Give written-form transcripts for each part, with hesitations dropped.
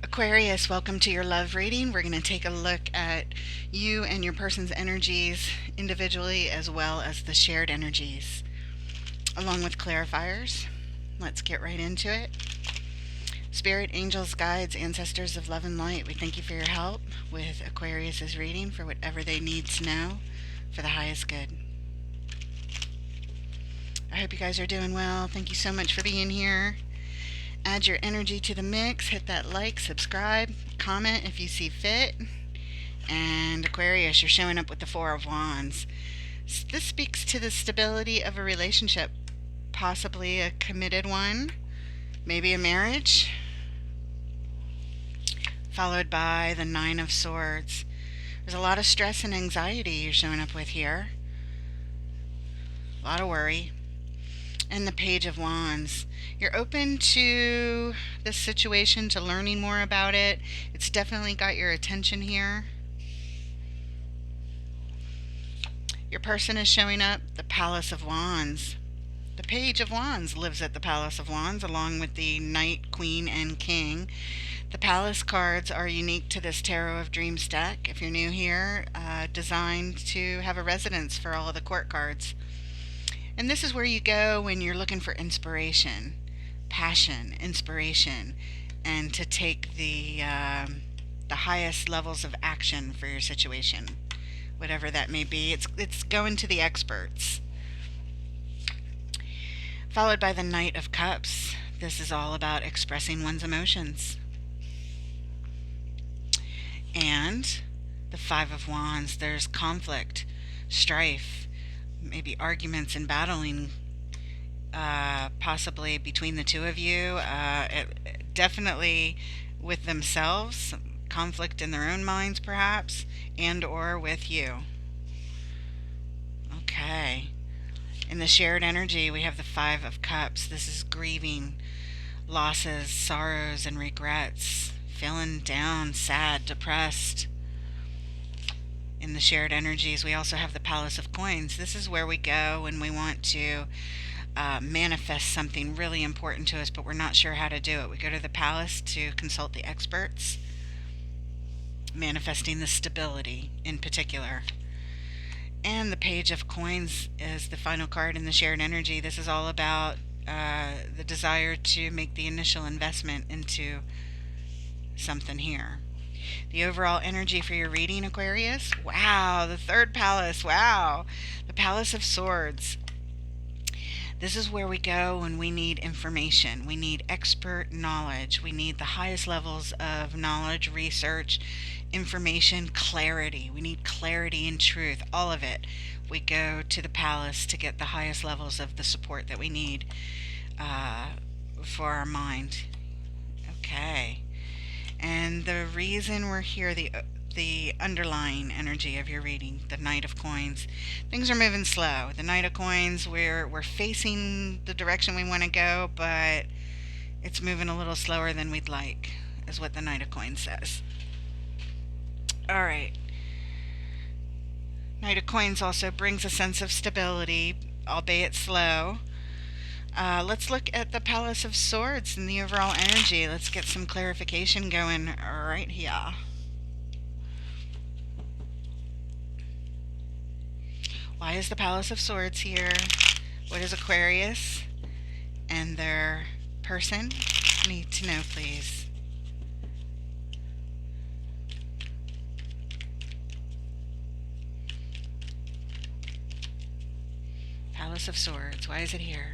Aquarius, welcome to your love reading. We're going to take a look at you and your person's energies individually as well as the shared energies, along with clarifiers. Let's get right into it. Spirit, angels, guides, ancestors of love and light, we thank you for your help with Aquarius's reading for whatever they need to know for the highest good. I hope you guys are doing well. Thank you so much for being here. Add your energy to the mix. Hit that like, subscribe, comment if you see fit. And Aquarius, you're showing up with the Four of Wands. This speaks to the stability of a relationship, possibly a committed one, maybe a marriage, followed by the Nine of Swords. There's a lot of stress and anxiety you're showing up with here, a lot of worry. And the Page of Wands. You're open to this situation, to learning more about it. It's definitely got your attention here. Your person is showing up, the Palace of Wands. The Page of Wands lives at the Palace of Wands along with the Knight, Queen, and King. The Palace cards are unique to this Tarot of Dreams deck. If you're new here, designed to have a residence for all of the court cards. And this is where you go when you're looking for inspiration, passion, inspiration, and to take the highest levels of action for your situation, whatever that may be. It's going to the experts. Followed by the Knight of Cups. This is all about expressing one's emotions. And the Five of Wands. There's conflict, strife, maybe arguments and battling, possibly between the two of you, definitely with themselves, conflict in their own minds perhaps, and or with you. Okay. In the shared energy, we have the Five of Cups. This is grieving, losses, sorrows, and regrets, feeling down, sad, depressed. In the shared energies, we also have the Palace of Coins. This is where we go when we want to manifest something really important to us, but we're not sure how to do it. We go to the palace to consult the experts, manifesting the stability in particular. And the Page of Coins is the final card in the shared energy. This is all about the desire to make the initial investment into something here. The overall energy for your reading, Aquarius. Wow, the third palace. Wow, the Palace of Swords. This is where we go when we need information. We need expert knowledge. We need the highest levels of knowledge, research, information, clarity. We need clarity and truth, all of it. We go to the palace to get the highest levels of the support that we need for our mind. Okay. And the reason we're here, the underlying energy of your reading, the Knight of Coins. Things are moving slow. The Knight of Coins, we're facing the direction we want to go, but it's moving a little slower than we'd like, is what the Knight of Coins says. All right. Knight of Coins also brings a sense of stability, albeit slow. Let's look at the Palace of Swords and the overall energy. Let's get some clarification going right here. Why is the Palace of Swords here? What does Aquarius and their person need to know, please? Palace of Swords, why is it here?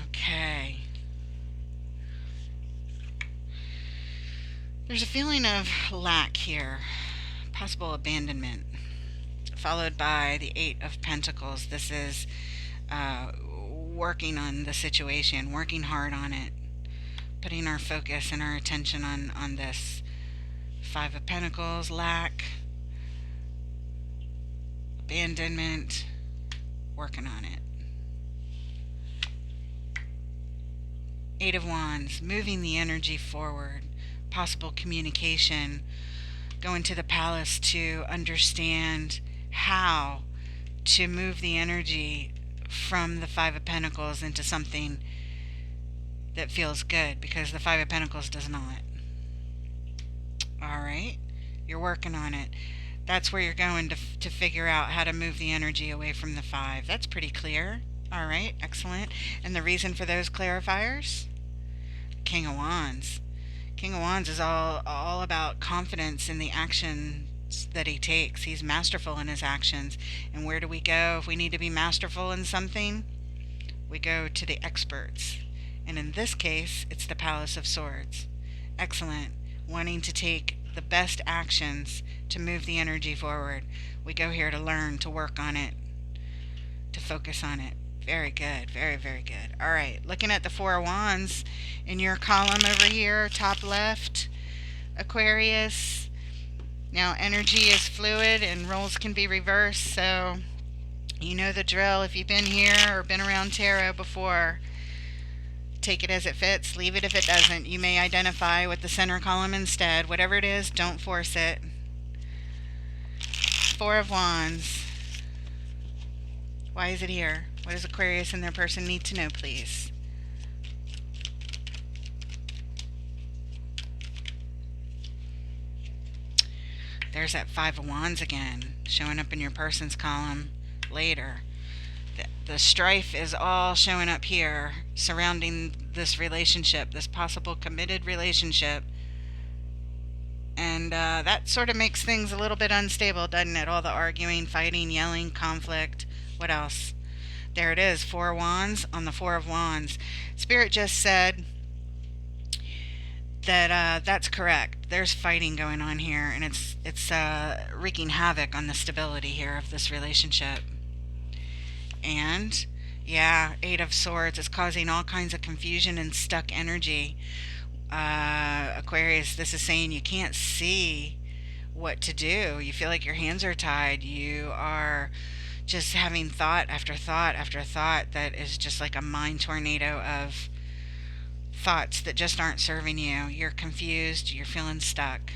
Okay. There's a feeling of lack here, possible abandonment, followed by the Eight of Pentacles. This is working on the situation, working hard on it, putting our focus and our attention on this. Five of Pentacles, lack, abandonment, working on it. Eight of Wands, moving the energy forward, possible communication, going to the palace to understand how to move the energy from the Five of Pentacles into something that feels good, because the Five of Pentacles does not. All right, you're working on it. That's where you're going to figure out how to move the energy away from the five. That's pretty clear. All right, excellent. And the reason for those clarifiers? King of Wands. King of Wands is all about confidence in the actions that he takes. He's masterful in his actions. And where do we go if we need to be masterful in something? We go to the experts. And in this case, it's the Palace of Swords. Excellent. Wanting to take the best actions to move the energy forward. We go here to learn, to work on it, to focus on it. Very good. Very, very good. All right. Looking at the Four of Wands in your column over here, top left, Aquarius. Now, energy is fluid and roles can be reversed, so you know the drill. If you've been here or been around tarot before, take it as it fits, leave it if it doesn't. You may identify with the center column instead. Whatever it is, don't force it. Four of Wands. Why is it here? What does Aquarius and their person need to know, please? There's that Five of Wands again, showing up in your person's column later. The strife is all showing up here surrounding this relationship, this possible committed relationship. And that sort of makes things a little bit unstable, doesn't it? All the arguing, fighting, yelling, conflict. What else? There it is, Four of Wands on the Four of Wands. Spirit just said that that's correct. There's fighting going on here, and it's wreaking havoc on the stability here of this relationship. And yeah, Eight of Swords is causing all kinds of confusion and stuck energy. Aquarius, this is saying you can't see what to do. You feel like your hands are tied. You are just having thought after thought after thought that is just like a mind tornado of thoughts that just aren't serving you. You're confused. You're feeling stuck.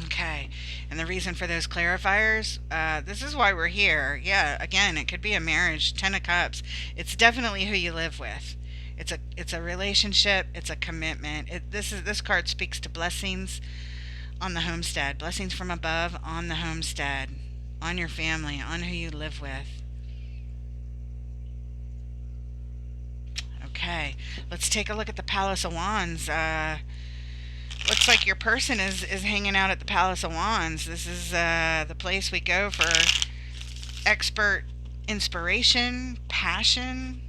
Okay, and the reason for those clarifiers, this is why we're here. Yeah, again, it could be a marriage, Ten of Cups. It's definitely who you live with. It's a relationship. It's a commitment. This card speaks to blessings on the homestead, blessings from above on the homestead, on your family, on who you live with. Okay, let's take a look at the Palace of Wands. Looks like your person is hanging out at the Palace of Wands. This is the place we go for expert inspiration, passion,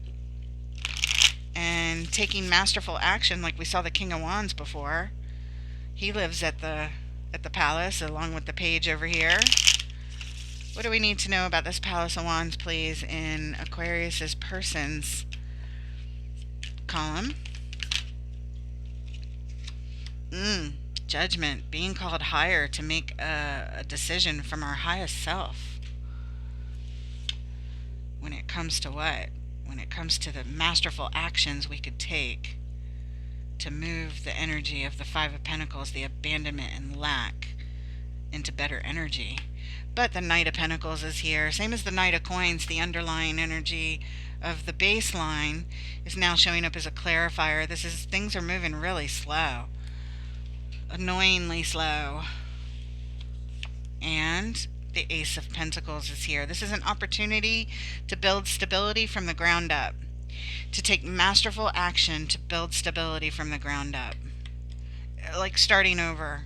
and taking masterful action, like we saw the King of Wands before. He lives at the palace along with the page over here. What do we need to know about this Palace of Wands, please, in Aquarius's person's column? Judgment, being called higher to make a decision from our highest self. When it comes to what? When it comes to the masterful actions we could take to move the energy of the Five of Pentacles, the abandonment and lack, into better energy. But the Knight of Pentacles is here, same as the Knight of Coins. The underlying energy of the baseline is now showing up as a clarifier. Things are moving really slow, annoyingly slow. And the Ace of Pentacles is here. This is an opportunity to build stability from the ground up, to take masterful action to build stability from the ground up. Like starting over.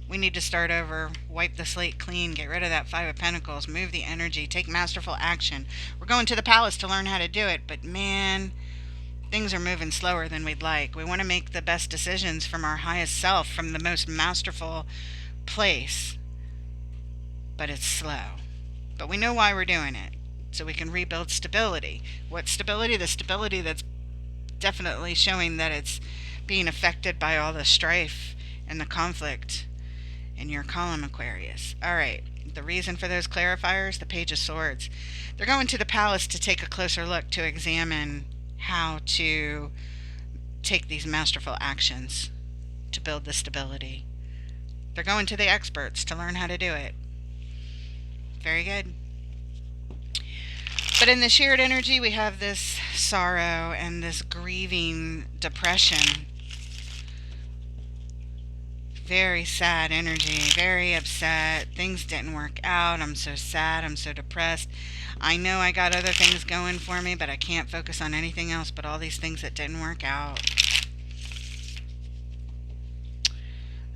We need to start over, wipe the slate clean, get rid of that Five of Pentacles, move the energy, take masterful action. We're going to the palace to learn how to do it, but man, things are moving slower than we'd like. We want to make the best decisions from our highest self, from the most masterful place, but it's slow. But we know why we're doing it, so we can rebuild stability. What stability? The stability that's definitely showing that it's being affected by all the strife and the conflict in your column, Aquarius. All right, the reason for those clarifiers, the Page of Swords. They're going to the palace to take a closer look, to examine how to take these masterful actions to build the stability. They're going to the experts to learn how to do it. Very good. But in the shared energy, we have this sorrow and this grieving depression. Very sad energy, very upset. Things didn't work out. I'm so sad. I'm so depressed. I know I got other things going for me, but I can't focus on anything else but all these things that didn't work out.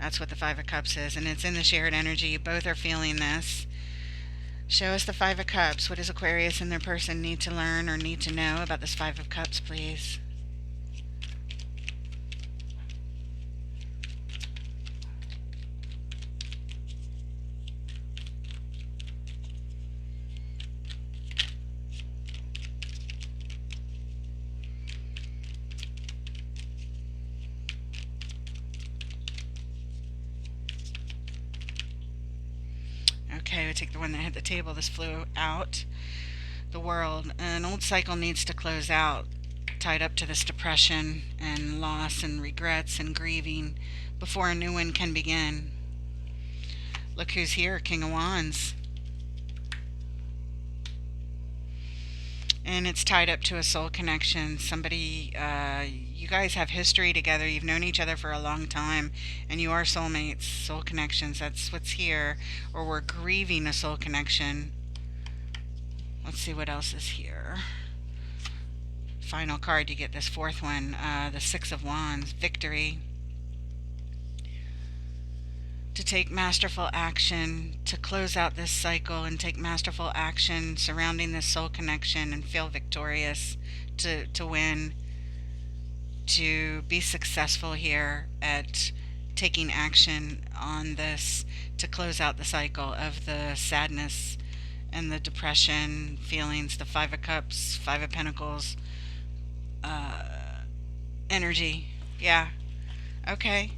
That's what the Five of Cups is, and it's in the shared energy. You both are feeling this. Show us the Five of Cups. What does Aquarius and their person need to learn or need to know about this Five of Cups, please? Okay, we take the one that hit the table. This flew out. The world. An old cycle needs to close out, tied up to this depression and loss and regrets and grieving before a new one can begin. Look who's here, King of Wands. And it's tied up to a soul connection. Somebody, you guys have history together. You've known each other for a long time, and you are soulmates, soul connections. That's what's here. Or we're grieving a soul connection. Let's see what else is here. Final card, you get this fourth one, the Six of Wands, victory. To take masterful action, to close out this cycle and take masterful action surrounding this soul connection and feel victorious, to win, to be successful here at taking action on this, to close out the cycle of the sadness and the depression feelings, the Five of Cups, Five of Pentacles energy. Yeah. Okay.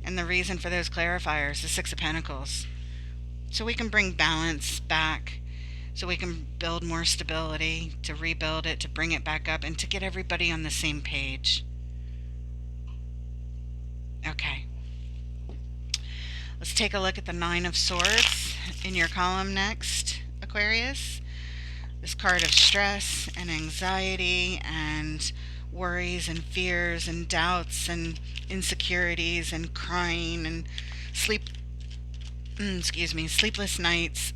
And the reason for those clarifiers, the Six of Pentacles. So we can bring balance back, so we can build more stability, to rebuild it, to bring it back up, and to get everybody on the same page. Okay. Let's take a look at the Nine of Swords in your column next, Aquarius. This card of stress and anxiety and worries and fears and doubts and insecurities and crying and sleepless nights,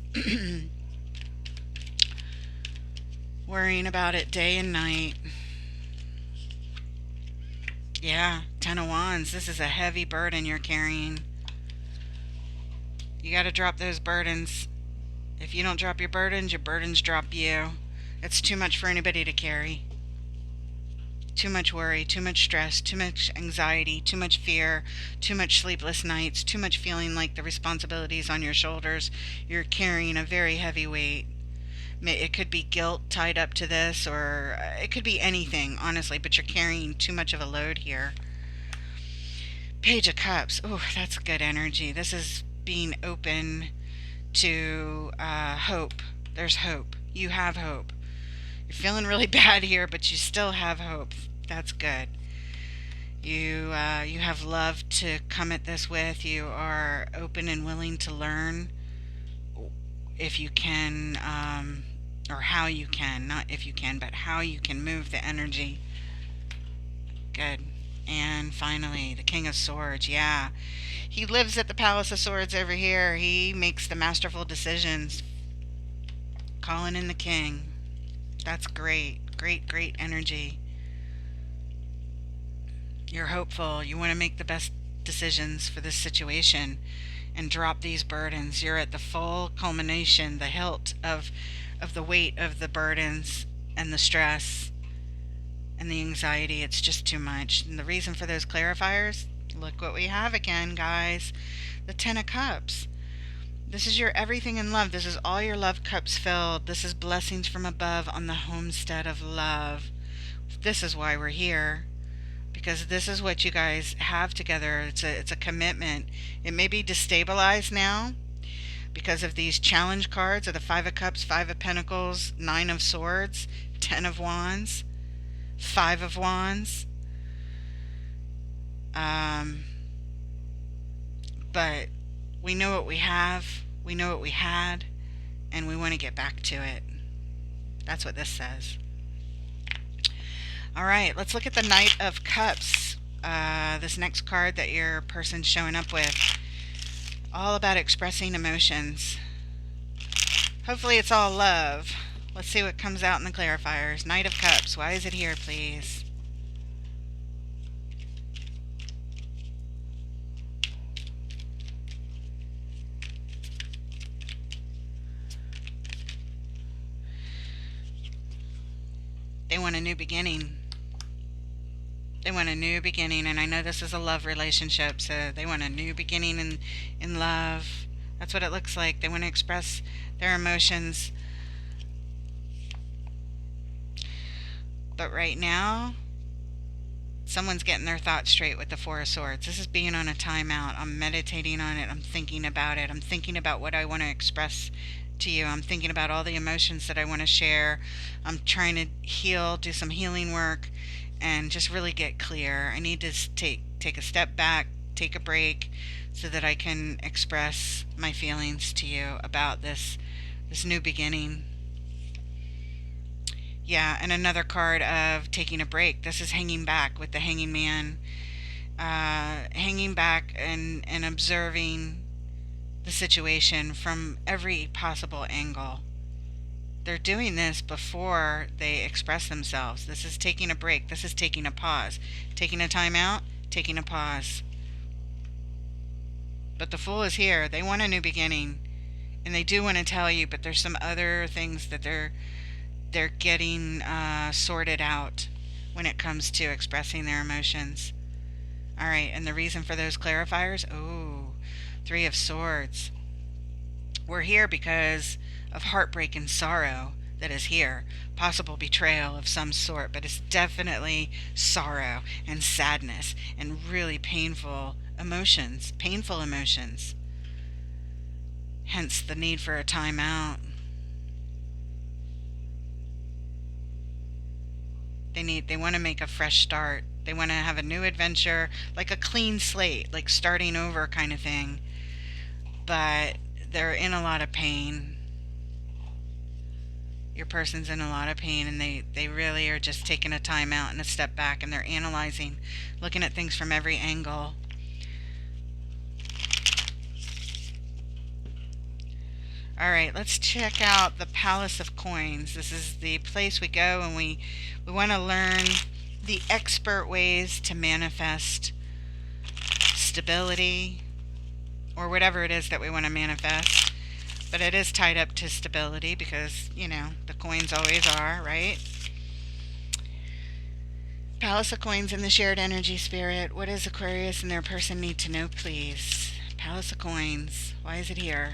worrying about it day and night. Yeah, Ten of Wands. This is a heavy burden you're carrying. You got to drop those burdens. If you don't drop your burdens drop you. It's too much for anybody to carry. Too much worry, too much stress, too much anxiety, too much fear, too much sleepless nights, too much feeling like the responsibilities on your shoulders. You're carrying a very heavy weight. It could be guilt tied up to this, or it could be anything, honestly, but you're carrying too much of a load here. Page of Cups. Oh, that's good energy. This is being open to hope. There's hope. You have hope. You're feeling really bad here, but you still have hope. That's good. You have love to come at this with. You are open and willing to learn, if you can, or how you can. Not if you can, but how you can move the energy. Good. And finally, the King of Swords. Yeah. He lives at the Palace of Swords over here. He makes the masterful decisions. Calling in the King. That's great. Great energy. You're hopeful. You want to make the best decisions for this situation and drop these burdens. You're at the full culmination, the hilt of the weight of the burdens and the stress and the anxiety. It's just too much. And the reason for those clarifiers, look what we have again, guys. The Ten of Cups. This is your everything in love. This is all your love cups filled. This is blessings from above on the homestead of love. This is why we're here, because this is what you guys have together. It's a commitment. It may be destabilized now because of these challenge cards of the Five of Cups, Five of Pentacles, Nine of Swords, Ten of Wands, Five of Wands. But we know what we have, we know what we had, and we want to get back to it. That's what this says. All right, let's look at the Knight of Cups. This next card that your person's showing up with. All about expressing emotions. Hopefully it's all love. Let's see what comes out in the clarifiers. Knight of Cups. Why is it here, please? They want a new beginning. They want a new beginning, and I know this is a love relationship, so they want a new beginning in love. That's what it looks like. They want to express their emotions. But right now, someone's getting their thoughts straight with the Four of Swords. This is being on a timeout. I'm meditating on it. I'm thinking about it. I'm thinking about what I want to express to you. I'm thinking about all the emotions that I want to share. I'm trying to heal, do some healing work, and just really get clear. I need to take a step back, take a break, so that I can express my feelings to you about this new beginning. Yeah, and another card of taking a break. This is hanging back with the Hanging Man. Hanging back and observing the situation from every possible angle. They're doing this before they express themselves. This is taking a break. This is taking a pause. Taking a time out, taking a pause. But the Fool is here. They want a new beginning. And they do want to tell you, but there's some other things that they're getting sorted out when it comes to expressing their emotions. All right, and the reason for those clarifiers? Oh, Three of Swords. We're here because of heartbreak and sorrow that is here. Possible betrayal of some sort, but it's definitely sorrow and sadness and really painful emotions. Painful emotions. Hence the need for a timeout. They want to make a fresh start. They want to have a new adventure, like a clean slate, like starting over kind of thing. But they're in a lot of pain. Your person's in a lot of pain, and they really are just taking a time out and a step back, and they're analyzing, looking at things from every angle. All right, let's check out the Palace of Coins. This is the place we go when we want to learn the expert ways to manifest stability, or whatever it is that we want to manifest. But it is tied up to stability because, you know, the coins always are, right? Palace of Coins in the shared energy spirit. What does Aquarius and their person need to know, please? Palace of Coins. Why is it here?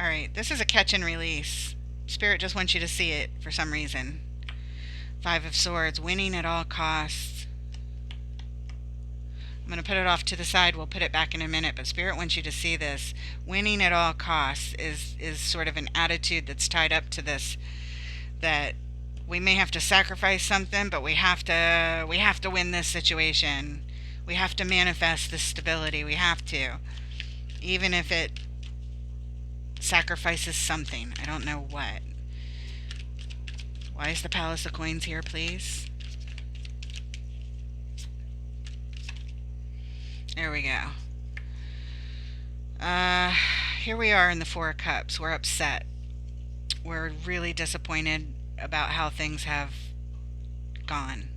Alright, this is a catch and release. Spirit just wants you to see it for some reason. Five of Swords, winning at all costs. I'm going to put it off to the side. We'll put it back in a minute, but Spirit wants you to see this. Winning at all costs is sort of an attitude that's tied up to this, that we may have to sacrifice something, but we have to win this situation. We have to manifest this stability. We have to. Even if it sacrifices something. I don't know what. Why is the Palace of Coins here, please? There we go. Here we are in the Four of Cups. We're upset. We're really disappointed about how things have gone,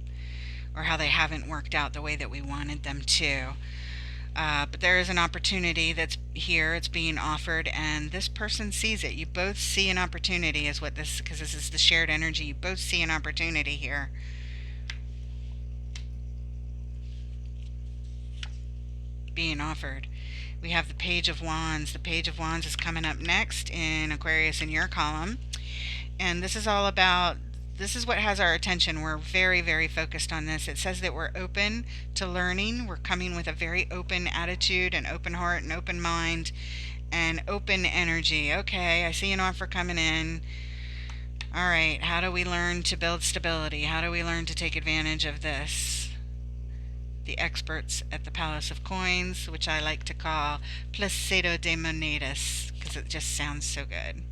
or how they haven't worked out the way that we wanted them to. But there is an opportunity that's here. It's being offered, and this person sees it. You both see an opportunity, is what this, because this is the shared energy. You both see an opportunity here. Being offered. We have the Page of Wands. The Page of Wands is coming up next in Aquarius in your column. And this is all about, this is what has our attention. We're very, very focused on this. It says that we're open to learning. We're coming with a very open attitude, an open heart, an open mind, and open energy. Okay, I see an offer coming in. All right, how do we learn to build stability? How do we learn to take advantage of this? the experts at the Palace of Coins, which I like to call Placido de Monedas, because it just sounds so good.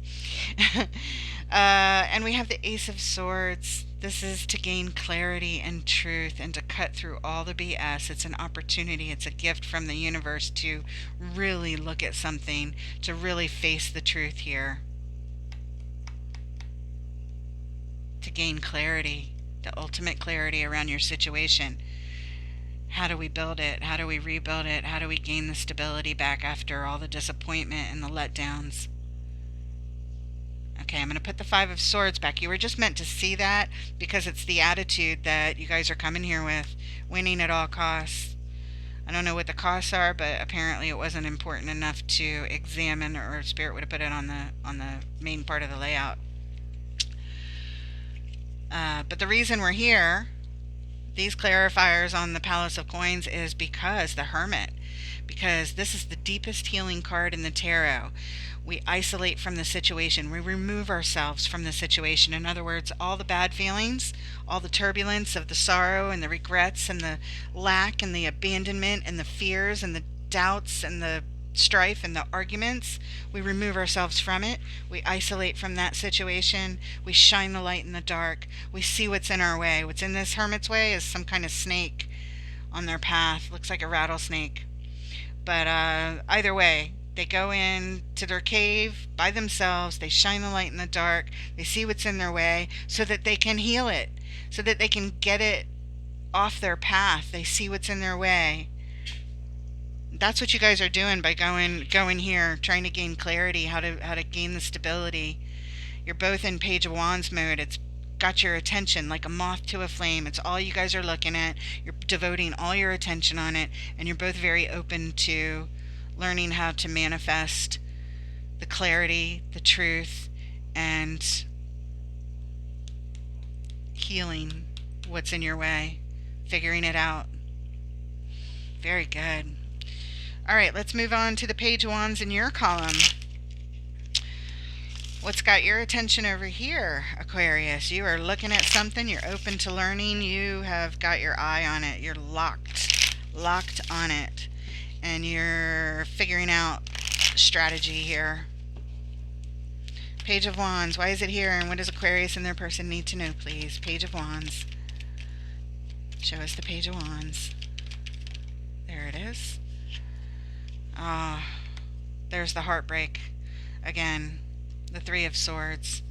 And we have the Ace of Swords. This is to gain clarity and truth and to cut through all the BS. It's an opportunity, it's a gift from the universe to really look at something, to really face the truth here, to gain clarity, the ultimate clarity around your situation. How do we build it? How do we rebuild it? How do we gain the stability back after all the disappointment and the letdowns? Okay, I'm going to put the Five of Swords back. You were just meant to see that because it's the attitude that you guys are coming here with, winning at all costs. I don't know what the costs are, but apparently it wasn't important enough to examine, or Spirit would have put it on the main part of the layout. But the reason we're here, these clarifiers on the Palace of Coins, is because the Hermit. Because this is the deepest healing card in the tarot. We isolate from the situation. We remove ourselves from the situation. In other words, all the bad feelings, all the turbulence of the sorrow and the regrets and the lack and the abandonment and the fears and the doubts and the strife and the arguments, we remove ourselves from it. We isolate from that situation. We shine the light in the dark. We see what's in our way. What's in this Hermit's way is some kind of snake on their path. Looks like a rattlesnake. But either way, they go in to their cave by themselves. They shine the light in the dark. They see what's in their way so that they can heal it, so that they can get it off their path. They see what's in their way. That's what you guys are doing by going here, trying to gain clarity, how to gain the stability. You're both in Page of Wands mode. It's got your attention like a moth to a flame. It's all you guys are looking at. You're devoting all your attention on it, and you're both very open to learning how to manifest the clarity, the truth, and healing what's in your way, figuring it out. Very good. All right, let's move on to the Page of Wands in your column. What's got your attention over here, Aquarius? You are looking at something. You're open to learning. You have got your eye on it. You're locked on it. And you're figuring out strategy here. Page of Wands. Why is it here? And what does Aquarius and their person need to know, please? Page of Wands. Show us the Page of Wands. There it is. There's the heartbreak again. The Three of Swords.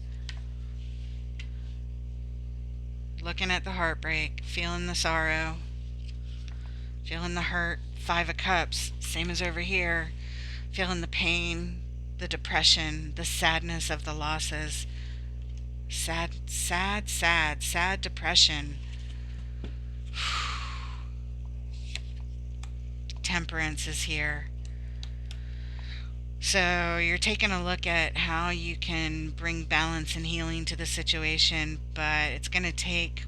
Looking at the heartbreak, feeling the sorrow, feeling the hurt. Five of Cups, same as over here. Feeling the pain, the depression, the sadness of the losses. Sad depression. Temperance is here. So you're taking a look at how you can bring balance and healing to the situation, but it's going to take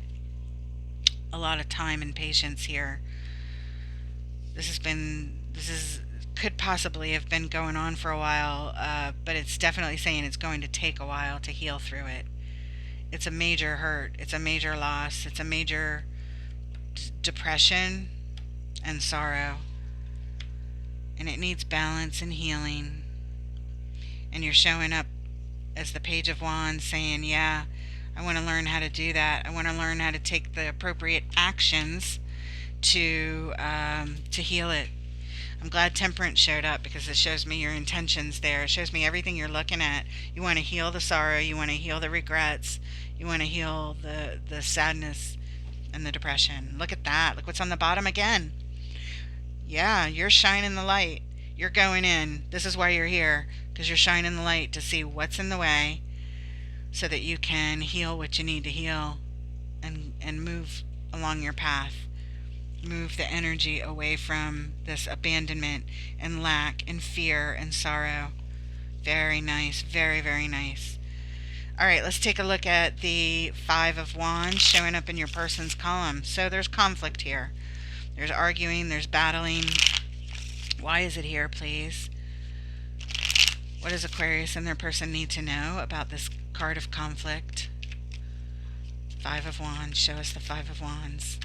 a lot of time and patience here. Could possibly have been going on for a while, but it's definitely saying it's going to take a while to heal through it. It's a major hurt. It's a major loss. It's a major depression and sorrow. And it needs balance and healing. And you're showing up as the Page of Wands saying, yeah, I want to learn how to do that. I want to learn how to take the appropriate actions to heal it. I'm glad Temperance showed up because it shows me your intentions there. It shows me everything you're looking at. You want to heal the sorrow. You want to heal the regrets. You want to heal the sadness and the depression. Look at that. Look what's on the bottom again. Yeah, you're shining the light. You're going in. This is why you're here, because you're shining the light to see what's in the way so that you can heal what you need to heal and move along your path. Move the energy away from this abandonment and lack and fear and sorrow. Very nice. Very, very nice. All right, let's take a look at the Five of Wands showing up in your person's column. So there's conflict here. There's arguing, there's battling. Why is it here, please? What does Aquarius and their person need to know about this card of conflict? Five of Wands. Show us the Five of Wands.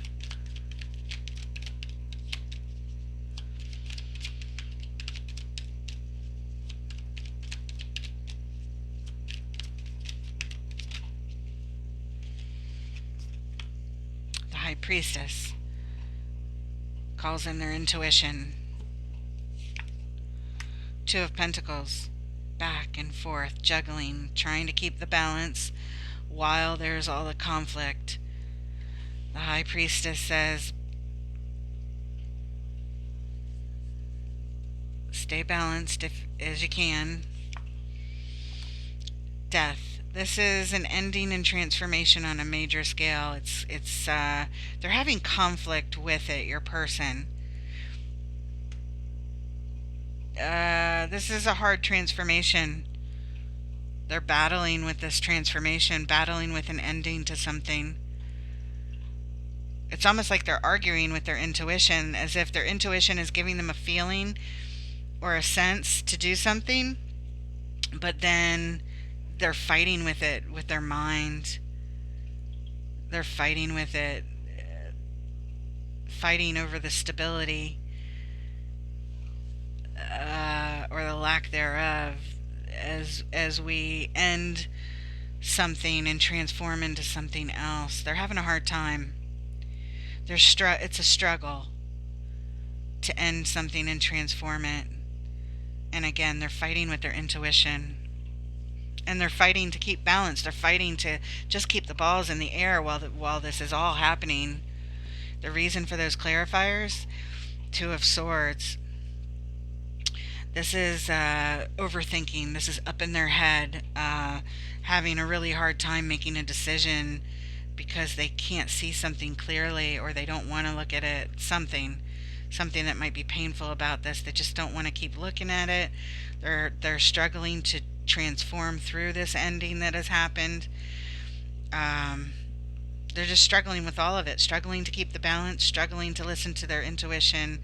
Priestess calls in their intuition. Two of Pentacles, back and forth, juggling, trying to keep the balance while there's all the conflict. The High Priestess says, stay balanced if as you can. Death. This is an ending and transformation on a major scale. They're having conflict with it, your person. This is a hard transformation. They're battling with this transformation, battling with an ending to something. It's almost like they're arguing with their intuition, as if their intuition is giving them a feeling or a sense to do something, but then they're fighting with it with their mind. They're fighting with it, fighting over the stability or the lack thereof as we end something and transform into something else. They're having a hard time. It's a struggle to end something and transform it. And again, they're fighting with their intuition. And they're fighting to keep balance. They're fighting to just keep the balls in the air while this is all happening. The reason for those clarifiers, Two of Swords. This is overthinking. This is up in their head, having a really hard time making a decision because they can't see something clearly, or they don't want to look at it. Something that might be painful about this. They just don't want to keep looking at it. They're struggling to transform through this ending that has happened. They're just struggling with all of it, struggling to keep the balance, struggling to listen to their intuition,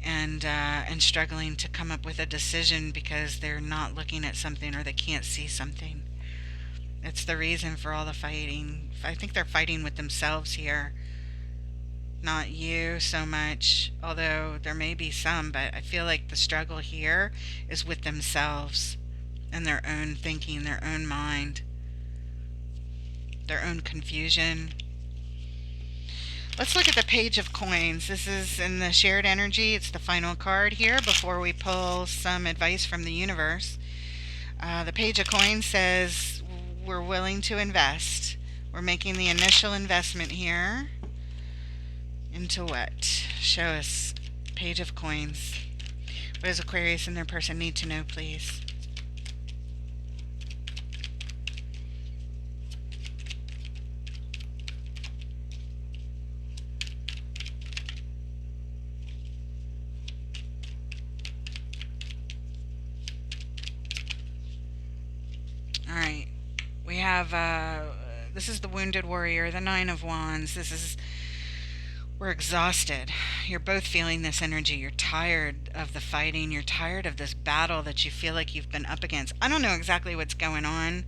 and struggling to come up with a decision because they're not looking at something or they can't see something. It's the reason for all the fighting. I think they're fighting with themselves here. Not you so much, although there may be some, but I feel like the struggle here is with themselves and their own thinking, their own mind, their own confusion. Let's look at the Page of Coins. This is in the shared energy. It's the final card here before we pull some advice from the universe. The Page of Coins says we're willing to invest. We're making the initial investment here. Into what? Show us. Page of Coins. What does Aquarius and their person need to know, please? Alright. We have, this is the Wounded Warrior, the Nine of Wands. We're exhausted. You're both feeling this energy. You're tired of the fighting. You're tired of this battle that you feel like you've been up against. I don't know exactly what's going on.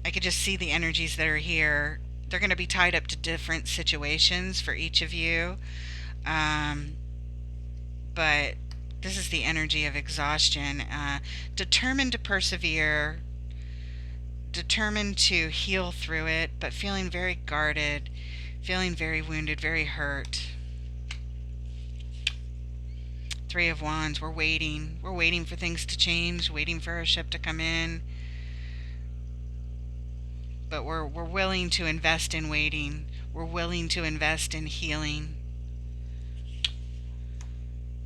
I could just see the energies that are here. They're going to be tied up to different situations for each of you. But this is the energy of exhaustion. Determined to persevere. Determined to heal through it, but feeling very guarded. Feeling very wounded, very hurt. Three of Wands. We're waiting. We're waiting for things to change, waiting for a ship to come in. But we're willing to invest in waiting. We're willing to invest in healing.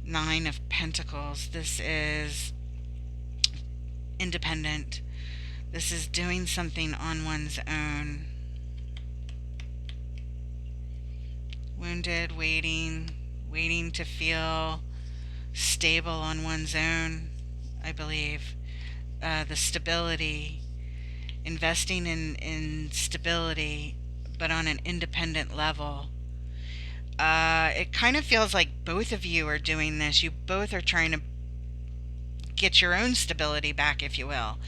Nine of Pentacles. This is independent. This is doing something on one's own. Wounded, waiting to feel stable on one's own, I believe. The stability, investing in stability, but on an independent level. It kind of feels like both of you are doing this. You both are trying to get your own stability back, if you will.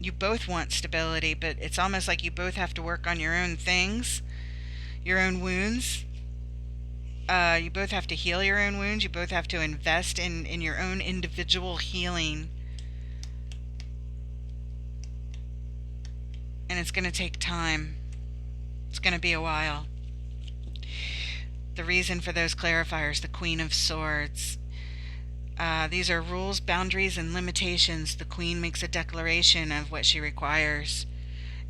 You both want stability, but it's almost like you both have to work on your own things, your own wounds. You both have to heal your own wounds. You both have to invest in your own individual healing. and it's going to take time. It's going to be a while. The reason for those clarifiers, the Queen of Swords. These are rules, boundaries, and limitations. The Queen makes a declaration of what she requires.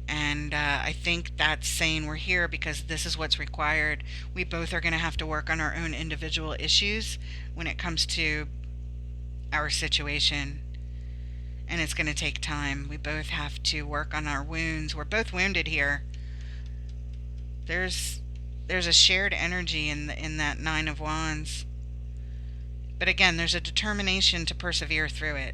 And I think that's saying we're here because this is what's required. We both are going to have to work on our own individual issues when it comes to our situation. And it's going to take time. We both have to work on our wounds. We're both wounded here. There's a shared energy in that Nine of Wands. But again, there's a determination to persevere through it.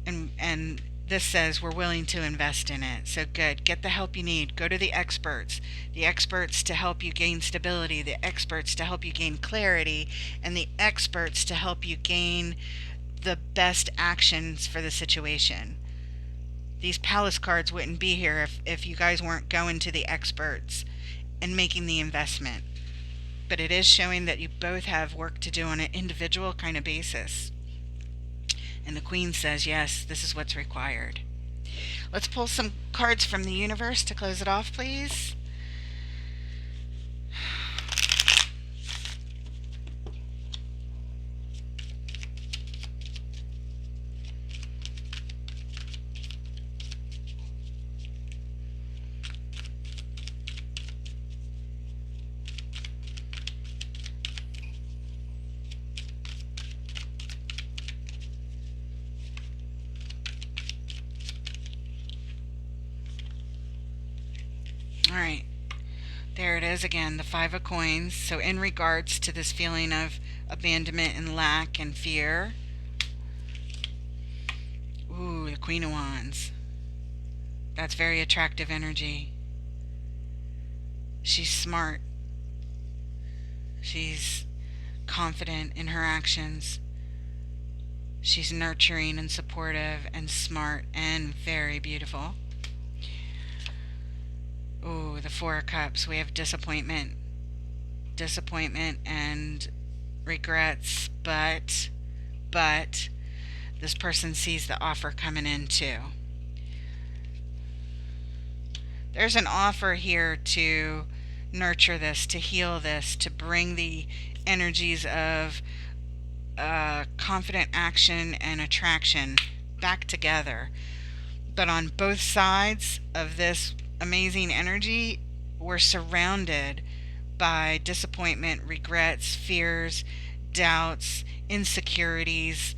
And this says we're willing to invest in it. So good. Get the help you need. Go to the experts. The experts to help you gain stability. The experts to help you gain clarity. And the experts to help you gain the best actions for the situation. These Palace cards wouldn't be here if you guys weren't going to the experts and making the investment. But it is showing that you both have work to do on an individual kind of basis. And the Queen says, yes, this is what's required. Let's pull some cards from the universe to close it off, please. Alright, there it is again, the Five of Coins. So in regards to this feeling of abandonment and lack and fear, ooh, the Queen of Wands. That's very attractive energy. She's smart. She's confident in her actions. She's nurturing and supportive and smart and very beautiful. Ooh, the Four of Cups. We have disappointment and regrets, but this person sees the offer coming in too. There's an offer here to nurture this, to heal this, to bring the energies of confident action and attraction back together. But on both sides of this amazing energy, we're surrounded by disappointment, regrets, fears, doubts, insecurities,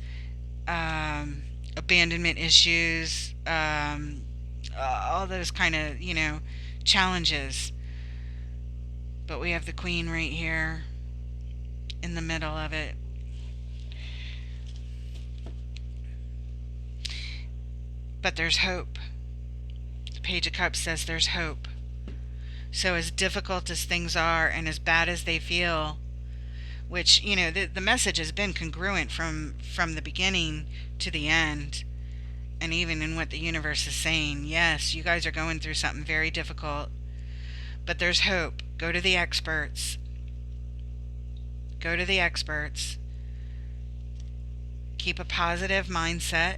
abandonment issues, all those kind of, challenges. But we have the Queen right here in the middle of it. But there's hope. The Page of Cups says there's hope. So as difficult as things are and as bad as they feel, which, the message has been congruent from the beginning to the end, and even in what the universe is saying. Yes, you guys are going through something very difficult, but there's hope. Go to the experts. Go to the experts. Keep a positive mindset.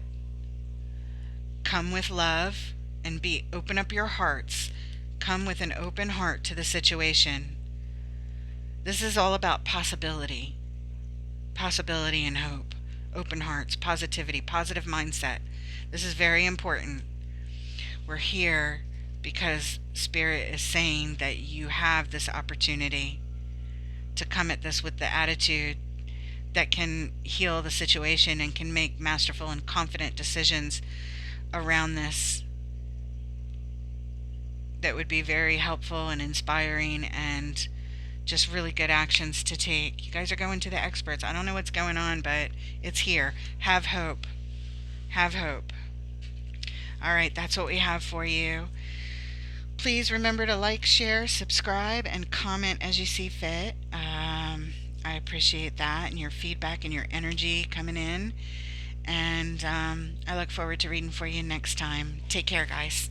Come with love and open up your hearts. Come with an open heart to the situation. This is all about possibility. Possibility and hope. Open hearts, positivity, positive mindset. This is very important. We're here because Spirit is saying that you have this opportunity to come at this with the attitude that can heal the situation and can make masterful and confident decisions around this that would be very helpful and inspiring and just really good actions to take. You guys are going to the experts. I don't know what's going on, but it's here. Have hope. Have hope. All right, that's what we have for you. Please remember to like, share, subscribe, and comment as you see fit. I appreciate that and your feedback and your energy coming in. And I look forward to reading for you next time. Take care, guys.